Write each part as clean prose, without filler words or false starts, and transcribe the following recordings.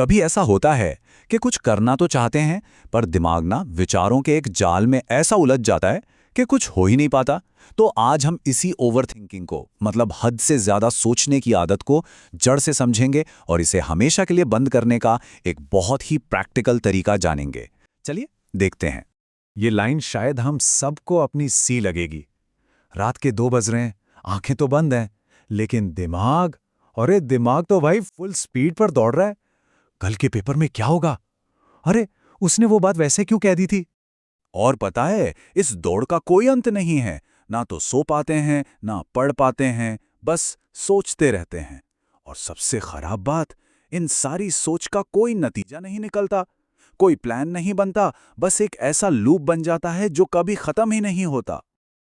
कभी ऐसा होता है कि कुछ करना तो चाहते हैं, पर दिमाग ना विचारों के एक जाल में ऐसा उलझ जाता है कि कुछ हो ही नहीं पाता। तो आज हम इसी ओवरथिंकिंग को, मतलब हद से ज़्यादा सोचने की आदत को जड़ से समझेंगे और इसे हमेशा के लिए बंद करने का एक बहुत ही प्रैक्टिकल तरीका जानेंगे। चलिए देखते हैं। ये लाइन शायद हम सबको अपनी सी लगेगी। रात के 2 बज रहे हैं, आंखें तो बंद हैं, लेकिन दिमाग, अरे दिमाग तो भाई फुल स्पीड पर दौड़ रहा है। कल के पेपर में क्या होगा? अरे उसने वो बात वैसे क्यों कह दी थी? और पता है, इस दौड़ का कोई अंत नहीं है। ना तो सो पाते हैं, ना पढ़ पाते हैं, बस सोचते रहते हैं। और सबसे खराब बात, इन सारी सोच का कोई नतीजा नहीं निकलता, कोई प्लान नहीं बनता, बस एक ऐसा लूप बन जाता है जो कभी खत्म ही नहीं होता।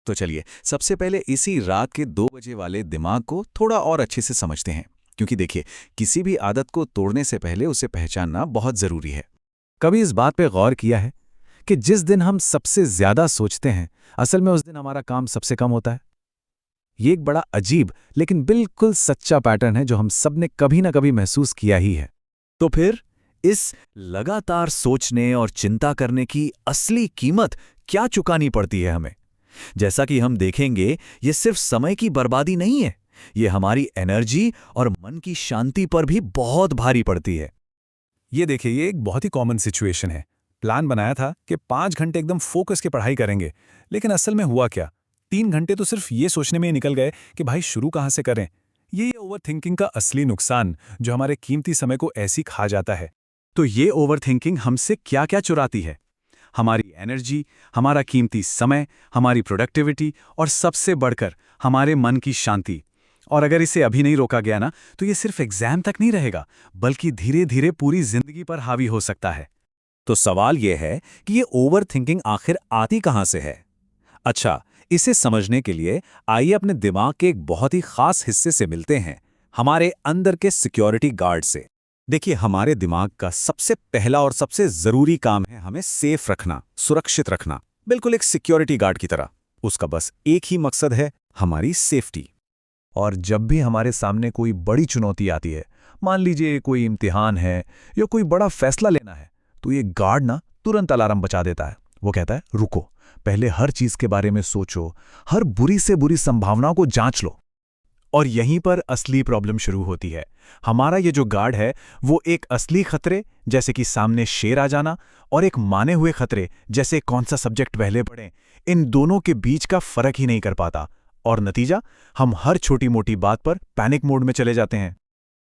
तो चलिए सबसे पहले इसी रात के 2 बजे वाले दिमाग को थोड़ा और अच्छे से समझते हैं, क्योंकि देखिए, किसी भी आदत को तोड़ने से पहले उसे पहचानना बहुत जरूरी है। कभी इस बात पे गौर किया है कि जिस दिन हम सबसे ज्यादा सोचते हैं, असल में उस दिन हमारा काम सबसे कम होता है? ये एक बड़ा अजीब लेकिन बिल्कुल सच्चा पैटर्न है जो हम सब ने कभी ना कभी महसूस किया ही है। तो फिर इस लगातार सोचने और चिंता करने की असली कीमत क्या चुकानी पड़ती है हमें? जैसा कि हम देखेंगे, ये सिर्फ समय की बर्बादी नहीं है, ये हमारी एनर्जी और मन की शांति पर भी बहुत भारी पड़ती है। ये देखिए, ये एक बहुत ही कॉमन सिचुएशन है। प्लान बनाया था कि 5 घंटे एकदम फोकस के पढ़ाई करेंगे, लेकिन असल में हुआ क्या? 3 घंटे तो सिर्फ ये सोचने में ही निकल गए कि भाई शुरू कहाँ से करें। ये ओवरथिंकिंग का असली नुकसान, जो हमारे कीमती समय को ऐसी खा जाता है। तो ये ओवरथिंकिंग हमसे क्या क्या चुराती है? हमारी एनर्जी, हमारा कीमती समय, हमारी प्रोडक्टिविटी और सबसे बढ़कर हमारे मन की शांति। और अगर इसे अभी नहीं रोका गया ना, तो ये सिर्फ एग्जाम तक नहीं रहेगा, बल्कि धीरे धीरे पूरी जिंदगी पर हावी हो सकता है। तो सवाल यह है कि ये ओवरथिंकिंग आखिर आती कहां से है? अच्छा, इसे समझने के लिए आइए अपने दिमाग के एक बहुत ही खास हिस्से से मिलते हैं, हमारे अंदर के सिक्योरिटी गार्ड से। देखिए, हमारे दिमाग का सबसे पहला और सबसे जरूरी काम है हमें सेफ रखना, सुरक्षित रखना, बिल्कुल एक सिक्योरिटी गार्ड की तरह। उसका बस एक ही मकसद है, हमारी सेफ्टी। और जब भी हमारे सामने कोई बड़ी चुनौती आती है, मान लीजिए कोई इम्तिहान है या कोई बड़ा फैसला लेना है, तो ये गार्ड ना तुरंत अलार्म बजा देता है। वो कहता है, रुको, पहले हर चीज के बारे में सोचो, हर बुरी से बुरी संभावनाओं को जांच लो। और यहीं पर असली प्रॉब्लम शुरू होती है। हमारा ये जो गार्ड है, वो एक असली खतरे, जैसे कि सामने शेर आ जाना, और एक माने हुए खतरे, जैसे कौन सा सब्जेक्ट पहले पढ़ें, इन दोनों के बीच का फर्क ही नहीं कर पाता। और नतीजा, हम हर छोटी मोटी बात पर पैनिक मोड में चले जाते हैं।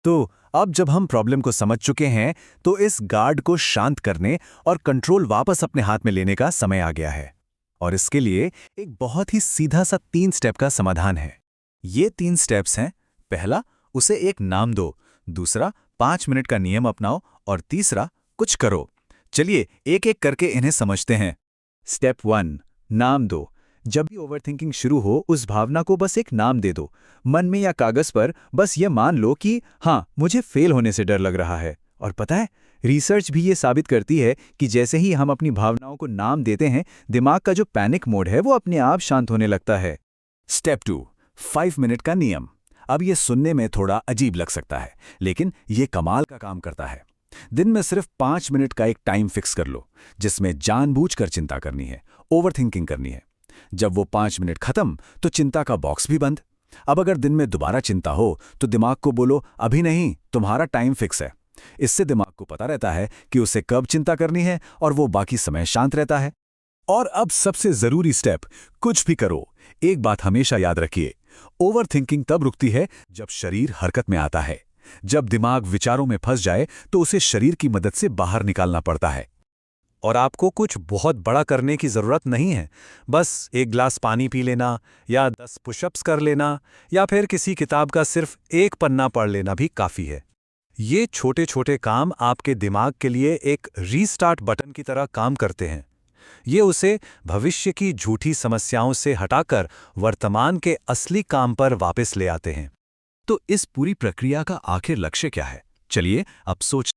तो अब जब हम प्रॉब्लम को समझ चुके हैं, तो इस गार्ड को शांत करने और कंट्रोल वापस अपने हाथ में लेने का समय आ गया है। और इसके लिए एक बहुत ही सीधा सा 3 स्टेप का समाधान है। ये 3 स्टेप्स हैं। पहला, उसे एक नाम दो। दूसरा, 5 मिनट का नियम अपनाओ। और तीसरा, कुछ करो। चलिए एक एक करके इन्हें समझते हैं। स्टेप 1, नाम दो। जब भी ओवरथिंकिंग शुरू हो, उस भावना को बस एक नाम दे दो। मन में या कागज पर बस ये मान लो कि हाँ, मुझे फेल होने से डर लग रहा है। और पता है, रिसर्च भी ये साबित करती है कि जैसे ही हम अपनी भावनाओं को नाम देते हैं, दिमाग का जो पैनिक मोड है वो अपने आप शांत होने लगता है। स्टेप 2, 5 मिनट का नियम। अब ये सुनने में थोड़ा अजीब लग सकता है, लेकिन ये कमाल का काम करता है। दिन में सिर्फ 5 मिनट का एक टाइम फिक्स कर लो, जिसमें जानबूझकर चिंता करनी है, ओवरथिंकिंग करनी है। जब वो 5 मिनट खत्म, तो चिंता का बॉक्स भी बंद। अब अगर दिन में दोबारा चिंता हो, तो दिमाग को बोलो, अभी नहीं, तुम्हारा टाइम फिक्स है। इससे दिमाग को पता रहता है कि उसे कब चिंता करनी है, और वो बाकी समय शांत रहता है। और अब सबसे जरूरी स्टेप, कुछ भी करो, एक बात हमेशा याद रखिए, ओवरथिंकिंग तब रुकती है जब शरीर हरकत में आता है। जब दिमाग विचारों में फंस जाए, तो उसे शरीर की मदद से बाहर निकालना पड़ता है। और आपको कुछ बहुत बड़ा करने की जरूरत नहीं है। बस एक गिलास पानी पी लेना, या 10 पुशअप्स कर लेना, या फिर किसी किताब का सिर्फ एक पन्ना पढ़ लेना भी काफी है। ये छोटे छोटे काम आपके दिमाग के लिए एक रीस्टार्ट बटन की तरह काम करते हैं। ये उसे भविष्य की झूठी समस्याओं से हटाकर वर्तमान के असली काम पर वापस ले आते हैं। तो इस पूरी प्रक्रिया का आखिर लक्ष्य क्या है? चलिए अब सोच